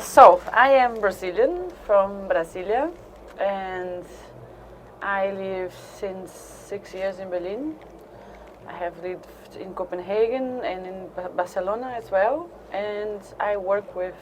So I am Brazilian from Brasilia, and I live since 6 years in Berlin. I have lived in Copenhagen and in Barcelona as well, and I work with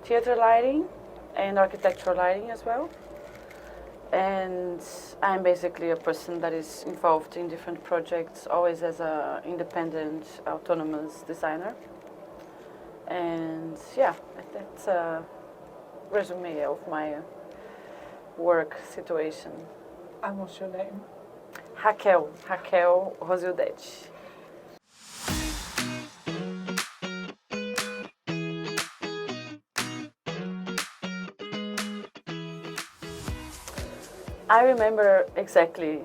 theater lighting and architectural lighting as well. And I'm basically a person that is involved in different projects, always as an independent, autonomous designer. And yeah, that's a resume of my work situation. And what's your name? Raquel Rosildete. I remember exactly.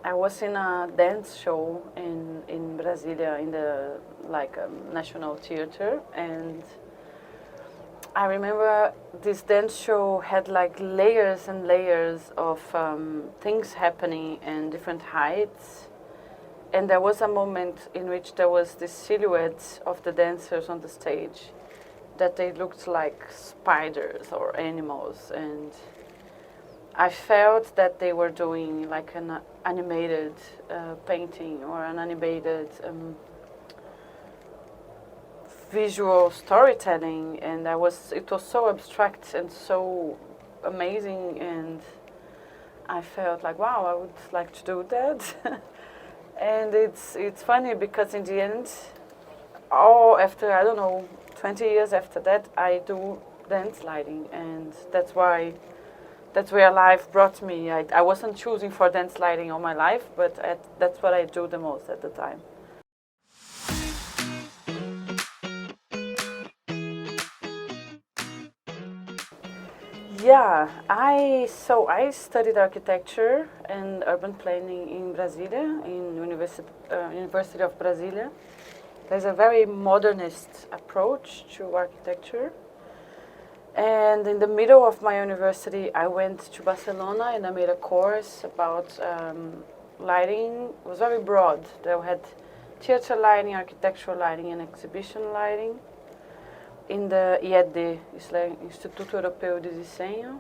I was in a dance show in Brasilia in the National Theater, and I remember this dance show had like layers and layers of things happening and different heights. And there was a moment in which there was this silhouette of the dancers on the stage that they looked like spiders or animals, and I felt that they were doing like an animated painting or an animated visual storytelling, and it was so abstract and so amazing, and I felt like, wow, I would like to do that. And it's funny because in the end, after, I don't know, 20 years after that, I do dance lighting, and that's where life brought me. I wasn't choosing for dance lighting all my life, but that's what I do the most at the time. Yeah, I studied architecture and urban planning in Brasilia, in University of Brasilia. There's a very modernist approach to architecture. And in the middle of my university, I went to Barcelona and I made a course about lighting. It was very broad. They had theater lighting, architectural lighting, and exhibition lighting in the IED, Instituto Europeu de Desenho.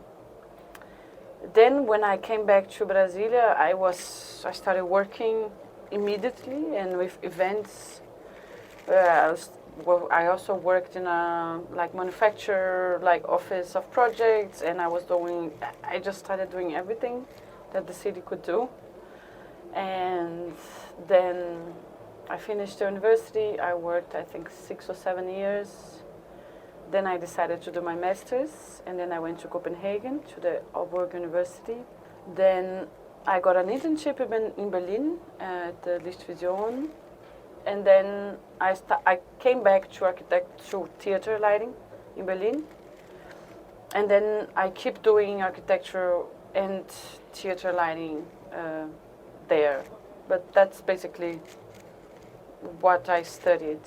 Then when I came back to Brasilia, I started working immediately and with events. I also worked in a manufacturer office of projects, and I just started doing everything that the city could do. And then I finished the university. I worked, I think, 6 or 7 years. Then I decided to do my master's, and then I went to Copenhagen, to the Aalborg University. Then I got an internship in Berlin at the Lichtvision. And then I came back to theater lighting in Berlin. And then I keep doing architecture and theater lighting there. But that's basically what I studied.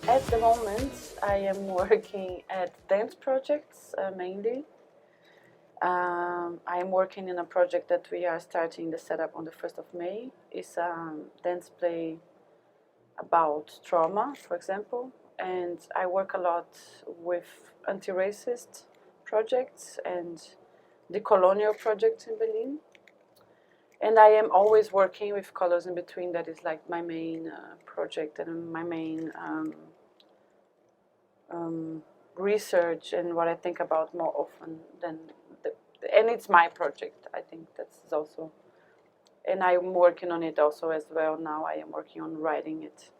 At the moment, I am working at dance projects mainly. I am working in a project that we are starting the setup on the 1st of May. It's a dance play about trauma, for example. And I work a lot with anti-racist projects and decolonial projects in Berlin. And I am always working with Colors in Between. That is like my main project and my main research and what I think about more often than and it's my project. I think that's also, and I'm working on it also as well now. I am working on writing it.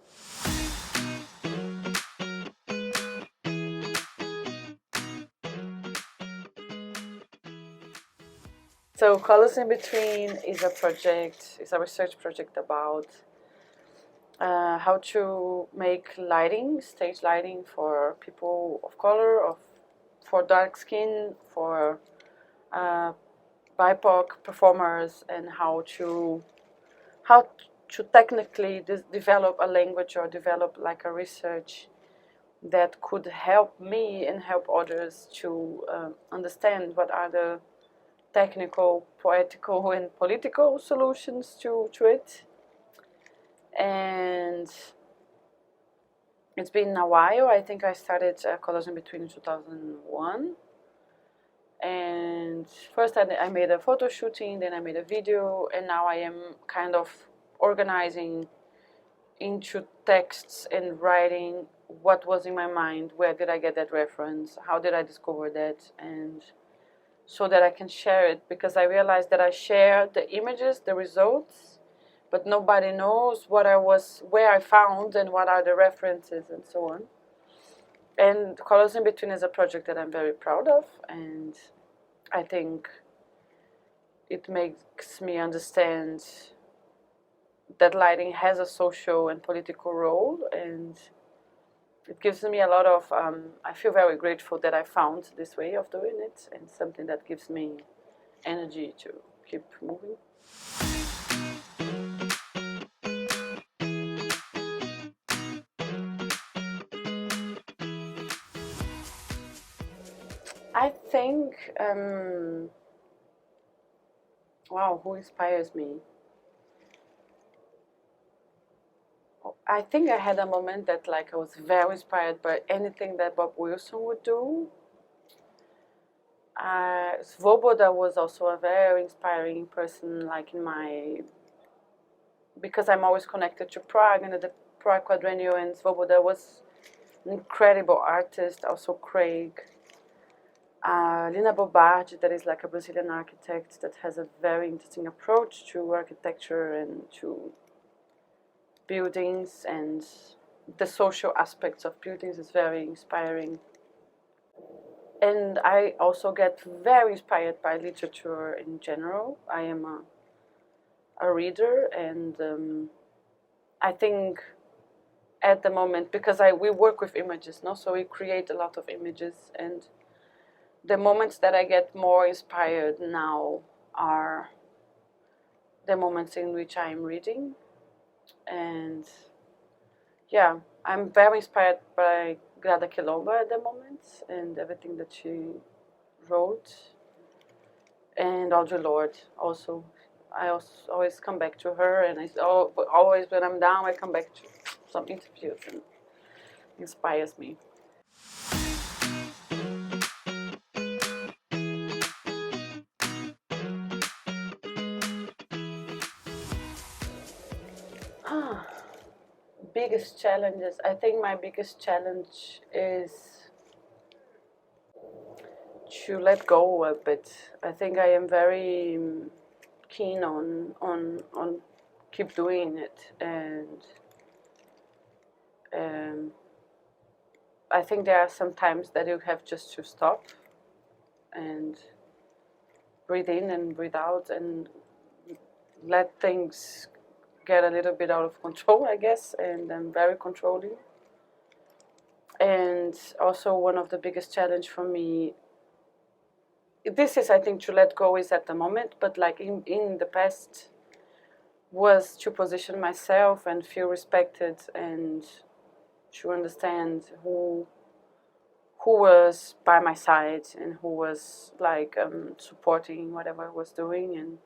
So Colors in Between is a research project about how to make lighting, stage lighting for people of color, for dark skin, for BIPOC performers, and how to technically develop a language or develop like a research that could help me and help others to understand what are the technical, poetical, and political solutions to it. And it's been a while. I think I started Colors in Between in 2001. And first I made a photo shooting, then I made a video, and now I am kind of organizing into texts and writing what was in my mind, where did I get that reference, how did I discover that, and so that I can share it, because I realized that I share the images, the results, but nobody knows where I found and what are the references and so on. And Colors in Between is a project that I'm very proud of, and I think it makes me understand that lighting has a social and political role, and it gives me a lot of, I feel very grateful that I found this way of doing it, and something that gives me energy to keep moving. I think, wow, who inspires me? I think I had a moment that like I was very inspired by anything that Bob Wilson would do. Svoboda was also a very inspiring person, like because I'm always connected to Prague and the Prague Quadrennial, and Svoboda was an incredible artist, also Craig. Lina Bobardi, that is like a Brazilian architect that has a very interesting approach to architecture and to buildings, and the social aspects of buildings is very inspiring. And I also get very inspired by literature in general. I am a reader, and I think at the moment, because we work with images, no? So we create a lot of images, and the moments that I get more inspired now are the moments in which I am reading. And yeah, I'm very inspired by Grada Quilomba at the moment and everything that she wrote, and Audre Lorde also. I also always come back to her, and always when I'm down I come back to some interviews, and it inspires me. Biggest challenges. I think my biggest challenge is to let go a bit. I think I am very keen on keep doing it, and I think there are some times that you have just to stop and breathe in and breathe out and let things get a little bit out of control, I guess, and I'm very controlling. And also one of the biggest challenge for me, this is, I think, to let go is at the moment, but like in the past, was to position myself and feel respected, and to understand who was by my side and who was like supporting whatever I was doing, and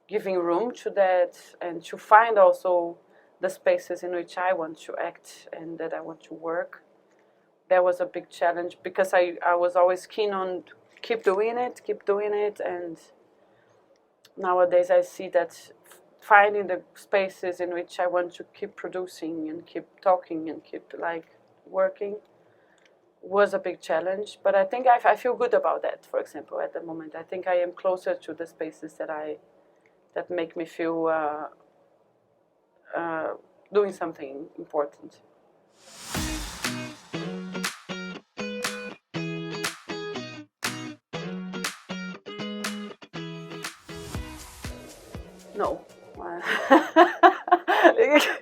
giving room to that, and to find also the spaces in which I want to act and that I want to work. That was a big challenge, because I was always keen on keep doing it, and nowadays I see that finding the spaces in which I want to keep producing and keep talking and keep like working was a big challenge. But I think I feel good about that. For example, at the moment, I think I am closer to the spaces that make me feel doing something important. No.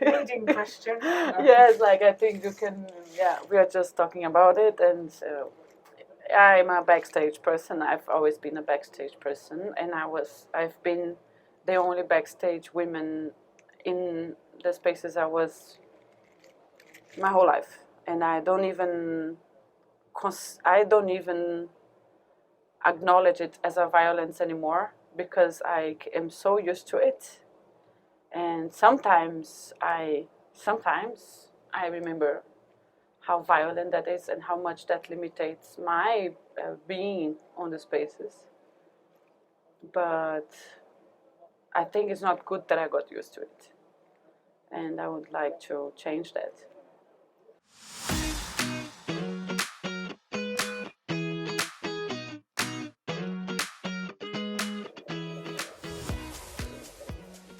Leading question. Yes, like I think you can. Yeah, we are just talking about it, and I'm a backstage person. I've always been a backstage person, and I've been the only backstage woman in the spaces I was my whole life, and I don't even acknowledge it as a violence anymore because I am so used to it. And sometimes I remember how violent that is and how much that limits my being on the spaces. But I think it's not good that I got used to it. And I would like to change that.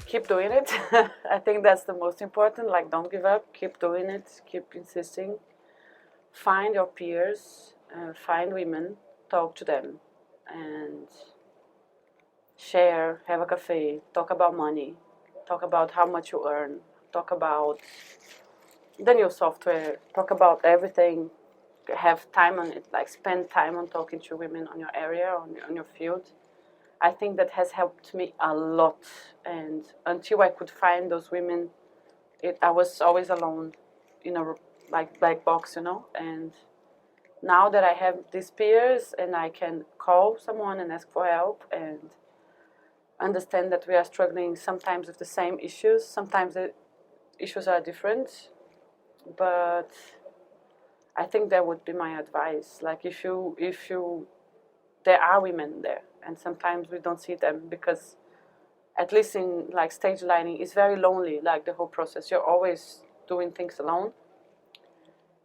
Keep doing it. I think that's the most important. Like, don't give up. Keep doing it. Keep insisting. Find your peers. Find women. Talk to them. And share. Have a cafe. Talk about money. Talk about how much you earn. Talk about the new software. Talk about everything. Have time on it. Like, spend time on talking to women on your area, on your field. I think that has helped me a lot. And until I could find those women, I was always alone in a like black box, you know. And now that I have these peers and I can call someone and ask for help and understand that we are struggling sometimes with the same issues, sometimes the issues are different, but I think that would be my advice. Like, if you there are women there, and sometimes we don't see them because, at least in like stage lighting, it's very lonely. Like, the whole process, you're always doing things alone,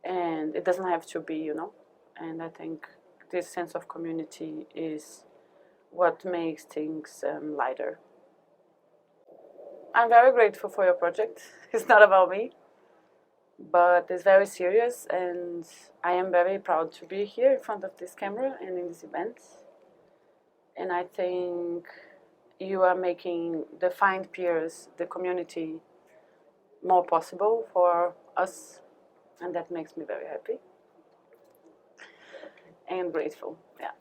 and it doesn't have to be, you know. And I think this sense of community is what makes things lighter. I'm very grateful for your project. It's not about me, but it's very serious, and I am very proud to be here in front of this camera and in this event. And I think you are making the Find Peers, the community, more possible for us, and that makes me very happy and grateful. Yeah.